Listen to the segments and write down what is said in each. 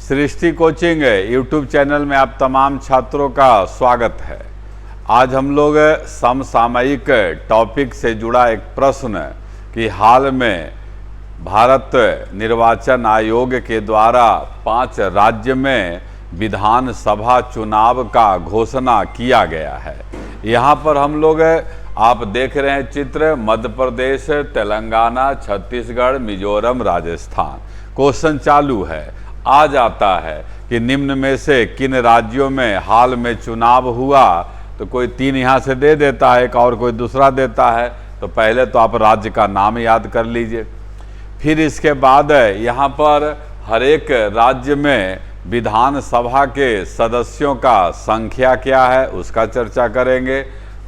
सृष्टि coaching YouTube channel में आप तमाम छात्रों का स्वागत है। आज हम लोग समसामयिक टॉपिक से जुड़ा एक प्रश्न कि हाल में भारत निर्वाचन आयोग के द्वारा 5 राज्य में विधानसभा चुनाव का घोषणा किया गया है। यहाँ पर हम लोग आप देख रहे हैं चित्र, मध्य प्रदेश, तेलंगाना, छत्तीसगढ़, मिजोरम, राजस्थान। क्वेश्चन चालू है, आ जाता है कि निम्न में से किन राज्यों में हाल में चुनाव हुआ, तो कोई 3 यहाँ से दे देता है, एक और कोई दूसरा देता है। तो पहले तो आप राज्य का नाम याद कर लीजिए, फिर इसके बाद यहाँ पर हर एक राज्य में विधानसभा के सदस्यों का संख्या क्या है उसका चर्चा करेंगे।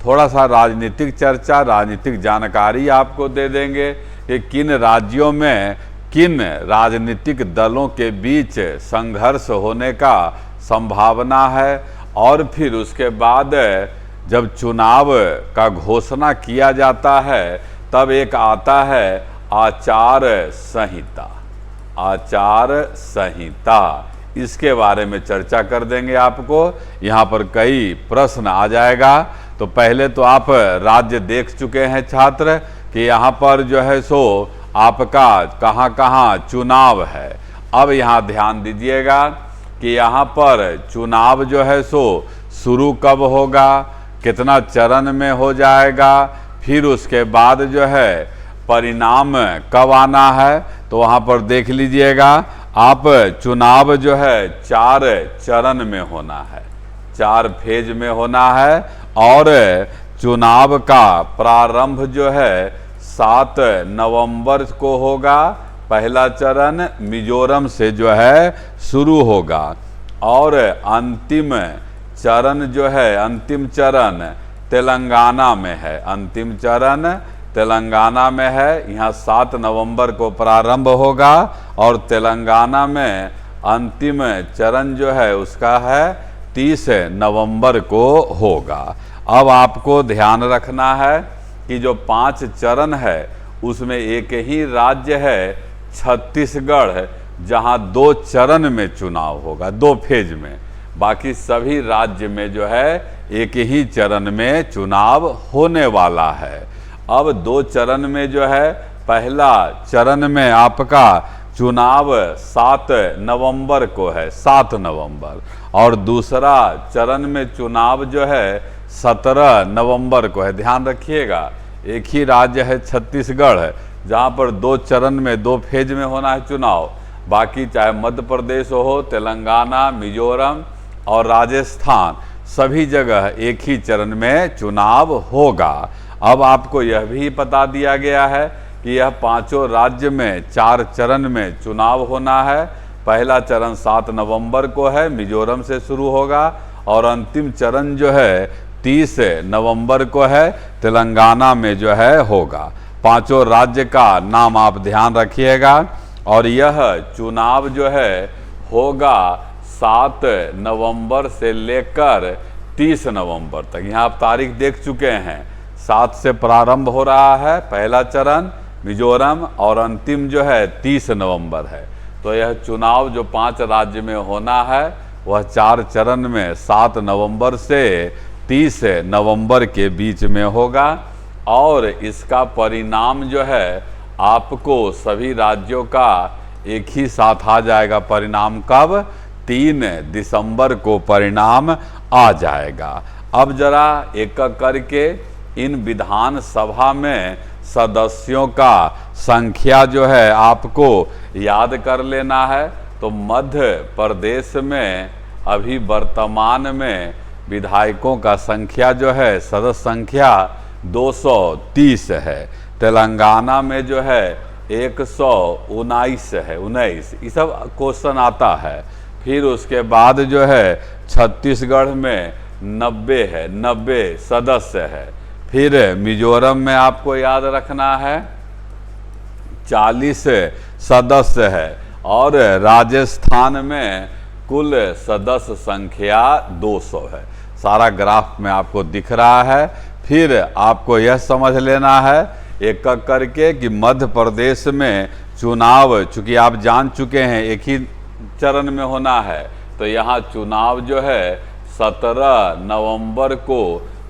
थोड़ा सा राजनीतिक चर्चा, राजनीतिक जानकारी आपको दे देंगे कि किन राज्यों में किन राजनीतिक दलों के बीच संघर्ष होने का संभावना है। और फिर उसके बाद जब चुनाव का घोषणा किया जाता है तब एक आता है आचार संहिता। आचार संहिता, इसके बारे में चर्चा कर देंगे आपको। यहाँ पर कई प्रश्न आ जाएगा। तो पहले तो आप राज्य देख चुके हैं छात्र कि यहाँ पर जो है सो आपका कहाँ कहाँ चुनाव है। अब यहाँ ध्यान दीजिएगा कि यहाँ पर चुनाव जो है सो शुरू कब होगा, कितना चरण में हो जाएगा, फिर उसके बाद जो है परिणाम कब आना है। तो वहाँ पर देख लीजिएगा आप, चुनाव जो है 4 चरण में होना है, 4 फेज में होना है। और चुनाव का प्रारंभ जो है 7 नवंबर को होगा। पहला चरण मिजोरम से जो है शुरू होगा और अंतिम चरण जो है, अंतिम चरण तेलंगाना में है। अंतिम चरण तेलंगाना में है। यहाँ 7 नवंबर को प्रारंभ होगा और तेलंगाना में अंतिम चरण जो है उसका है 30 नवंबर को होगा। अब आपको ध्यान रखना है कि जो 5 चरण है उसमें एक ही राज्य है छत्तीसगढ़, जहां 2 चरण में चुनाव होगा, 2 फेज में। बाकी सभी राज्य में जो है एक ही चरण में चुनाव होने वाला है। अब 2 चरण में जो है, पहला चरण में आपका चुनाव 7 नवंबर को है, 7 नवंबर, और दूसरा चरण में चुनाव जो है 17 नवंबर को है। ध्यान रखिएगा, एक ही राज्य है छत्तीसगढ़ जहाँ पर 2 चरण में 2 फेज में होना है चुनाव। बाकी चाहे मध्य प्रदेश हो, तेलंगाना, मिजोरम और राजस्थान, सभी जगह एक ही चरण में चुनाव होगा। अब आपको यह भी बता दिया गया है कि यह 5 राज्य में 4 चरण में चुनाव होना है। पहला चरण 7 नवंबर को है, मिजोरम से शुरू होगा, और अंतिम चरण जो है 30 नवंबर को है, तेलंगाना में जो है होगा। 5 राज्य का नाम आप ध्यान रखिएगा। और यह चुनाव जो है होगा 7 नवंबर से लेकर 30 नवंबर तक। यहाँ आप तारीख देख चुके हैं, 7 से प्रारंभ हो रहा है पहला चरण मिजोरम, और अंतिम जो है 30 नवंबर है। तो यह चुनाव जो 5 राज्य में होना है वह 4 चरण में 7 नवंबर से 30 नवंबर के बीच में होगा। और इसका परिणाम जो है आपको सभी राज्यों का एक ही साथ आ जाएगा। परिणाम कब? 3 दिसंबर को परिणाम आ जाएगा। अब जरा एक एक करके इन विधानसभा में सदस्यों का संख्या जो है आपको याद कर लेना है। तो मध्य प्रदेश में अभी वर्तमान में विधायकों का संख्या जो है, सदस्य संख्या 230 है। तेलंगाना में जो है 119 है, 19। ये सब क्वेश्चन आता है। फिर उसके बाद जो है छत्तीसगढ़ में 90 है, 90 सदस्य है। फिर मिजोरम में आपको याद रखना है 40 सदस्य है। और राजस्थान में कुल सदस्य संख्या 200 है। सारा ग्राफ में आपको दिख रहा है। फिर आपको यह समझ लेना है एक करके कि मध्य प्रदेश में चुनाव, चूँकि आप जान चुके हैं एक ही चरण में होना है, तो यहाँ चुनाव जो है 17 नवंबर को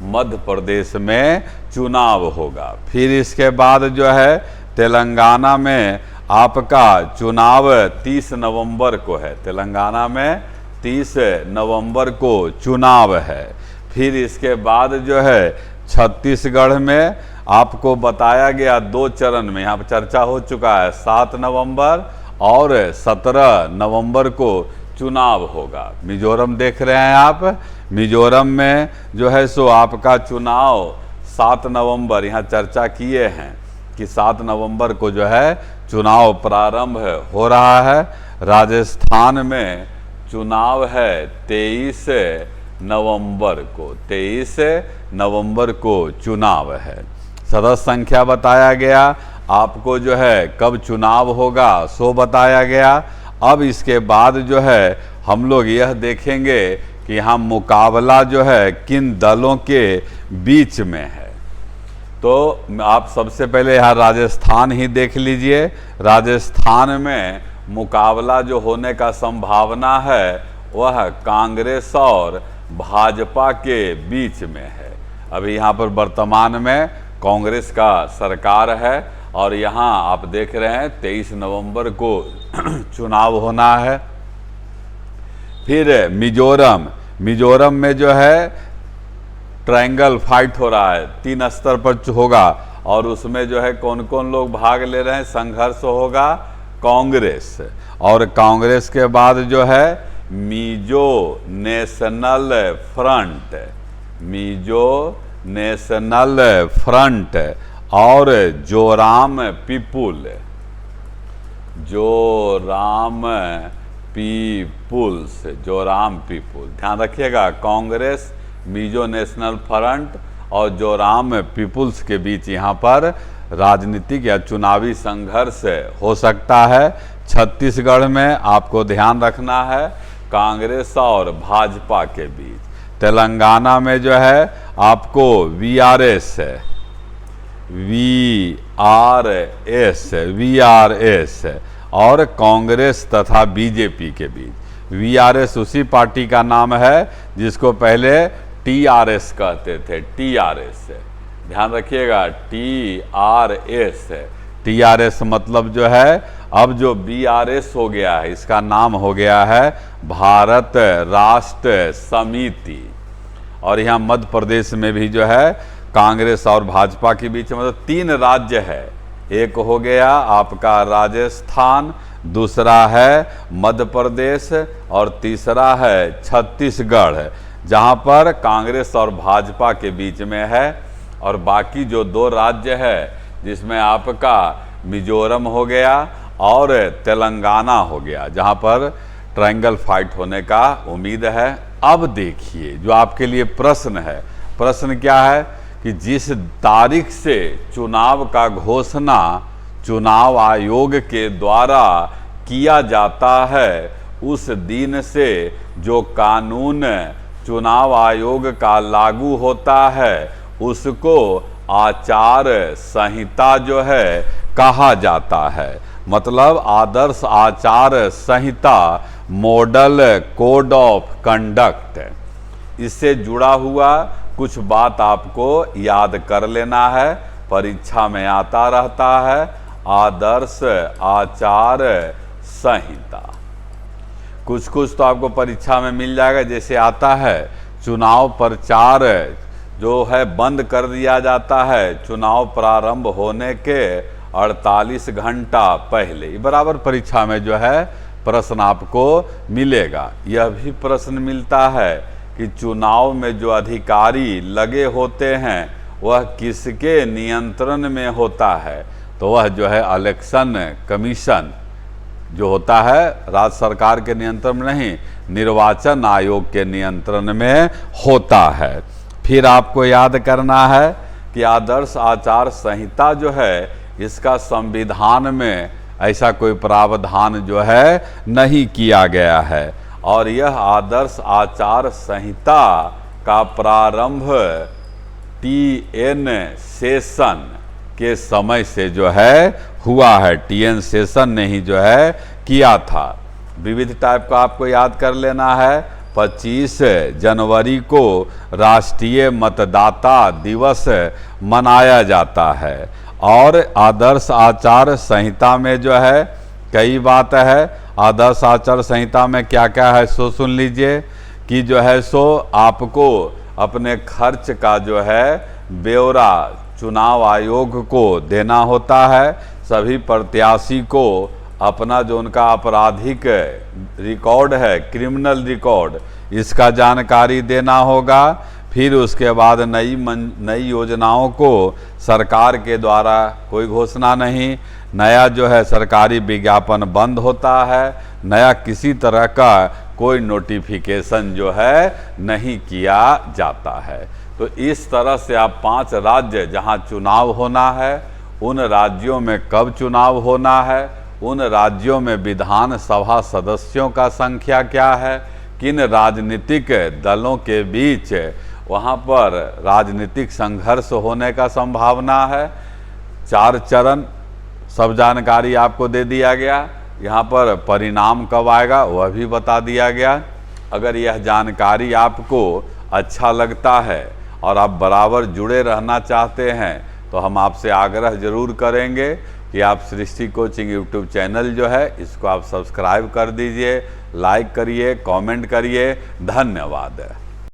मध्य प्रदेश में चुनाव होगा। फिर इसके बाद जो है तेलंगाना में आपका चुनाव 30 नवंबर को है। तेलंगाना में 30 नवंबर को चुनाव है। फिर इसके बाद जो है छत्तीसगढ़ में आपको बताया गया 2 चरण में, यहाँ पर चर्चा हो चुका है, 7 नवंबर और 17 नवंबर को चुनाव होगा। मिजोरम देख रहे हैं आप, मिजोरम में जो है सो आपका चुनाव 7 नवंबर, यहाँ चर्चा किए हैं कि 7 नवंबर को जो है चुनाव प्रारंभ हो रहा है। राजस्थान में चुनाव है 23 नवंबर को, 23 नवंबर को चुनाव है। सदस्य संख्या बताया गया, आपको जो है कब चुनाव होगा सो बताया गया। अब इसके बाद जो है हम लोग यह देखेंगे कि यहाँ मुकाबला जो है किन दलों के बीच में है। तो आप सबसे पहले यहाँ राजस्थान ही देख लीजिए। राजस्थान में मुकाबला जो होने का संभावना है वह कांग्रेस और भाजपा के बीच में है। अभी यहाँ पर वर्तमान में कांग्रेस का सरकार है और यहाँ आप देख रहे हैं 23 नवंबर को चुनाव होना है। फिर मिजोरम, मिजोरम में जो है ट्रायंगल फाइट हो रहा है, 3 स्तर पर होगा और उसमें जो है कौन कौन लोग भाग ले रहे हैं, संघर्ष होगा कांग्रेस और कांग्रेस के बाद जो है Mizo National Front, Mizo National Front और Zoram People, Zoram Peoples, Zoram People, ध्यान रखिएगा। कांग्रेस, मिजो नेशनल फ्रंट और जोराम पीपुल्स के बीच यहाँ पर राजनीतिक या चुनावी संघर्ष हो सकता है। छत्तीसगढ़ में आपको ध्यान रखना है कांग्रेस और भाजपा के बीच। तेलंगाना में जो है आपको वीआरएस, वीआरएस और कांग्रेस तथा बीजेपी के बीच। वीआरएस उसी पार्टी का नाम है जिसको पहले टीआरएस कहते थे, टीआरएस, ध्यान रखिएगा, टीआरएस। टीआरएस मतलब जो है अब जो बीआरएस हो गया है इसका नाम हो गया है भारत राष्ट्र समिति। और यहाँ मध्य प्रदेश में भी जो है कांग्रेस और भाजपा के बीच मतलब 3 राज्य है। एक हो गया आपका राजस्थान, दूसरा है मध्य प्रदेश और तीसरा है छत्तीसगढ़, जहाँ पर कांग्रेस और भाजपा के बीच में है। और बाकी जो 2 राज्य है जिसमें आपका मिजोरम हो गया और तेलंगाना हो गया, जहाँ पर ट्रायंगल फाइट होने का उम्मीद है। अब देखिए जो आपके लिए प्रश्न है, प्रश्न क्या है कि जिस तारीख से चुनाव का घोषणा चुनाव आयोग के द्वारा किया जाता है उस दिन से जो कानून चुनाव आयोग का लागू होता है उसको आचार संहिता जो है कहा जाता है। मतलब आदर्श आचार संहिता, मॉडल कोड ऑफ कंडक्ट। इससे जुड़ा हुआ कुछ बात आपको याद कर लेना है, परीक्षा में आता रहता है। आदर्श आचार संहिता कुछ कुछ तो आपको परीक्षा में मिल जाएगा, जैसे आता है चुनाव प्रचार जो है बंद कर दिया जाता है चुनाव प्रारंभ होने के 48 घंटा पहले। बराबर परीक्षा में जो है प्रश्न आपको मिलेगा। यह भी प्रश्न मिलता है कि चुनाव में जो अधिकारी लगे होते हैं वह किसके नियंत्रण में होता है, तो वह जो है इलेक्शन कमीशन जो होता है राज्य सरकार के नियंत्रण में नहीं, निर्वाचन आयोग के नियंत्रण में होता है। फिर आपको याद करना है कि आदर्श आचार संहिता जो है इसका संविधान में ऐसा कोई प्रावधान जो है नहीं किया गया है और यह आदर्श आचार संहिता का प्रारंभ टी.एन. शेषन के समय से जो है हुआ है। टी.एन. शेषन ने ही जो है किया था। विविध टाइप का आपको याद कर लेना है। 25 जनवरी को राष्ट्रीय मतदाता दिवस मनाया जाता है। और आदर्श आचार संहिता में जो है कई बात है। आदर्श आचार संहिता में क्या क्या है सो सुन लीजिए कि जो है सो आपको अपने खर्च का जो है ब्यौरा चुनाव आयोग को देना होता है। सभी प्रत्याशी को अपना जो उनका आपराधिक रिकॉर्ड है, क्रिमिनल रिकॉर्ड, इसका जानकारी देना होगा। फिर उसके बाद नई योजनाओं को सरकार के द्वारा कोई घोषणा नहीं, नया जो है सरकारी विज्ञापन बंद होता है, नया किसी तरह का कोई नोटिफिकेशन जो है नहीं किया जाता है। तो इस तरह से आप 5 राज्य जहां चुनाव होना है, उन राज्यों में कब चुनाव होना है, उन राज्यों में विधानसभा सदस्यों का संख्या क्या है, किन राजनीतिक दलों के बीच वहाँ पर राजनीतिक संघर्ष होने का संभावना है। 4 चरण सब जानकारी आपको दे दिया गया। यहाँ पर परिणाम कब आएगा वह भी बता दिया गया। अगर यह जानकारी आपको अच्छा लगता है और आप बराबर जुड़े रहना चाहते हैं तो हम आपसे आग्रह जरूर करेंगे कि आप सृष्टि कोचिंग यूट्यूब चैनल जो है इसको आप सब्सक्राइब कर दीजिए, लाइक करिए, कमेंट करिए। धन्यवाद।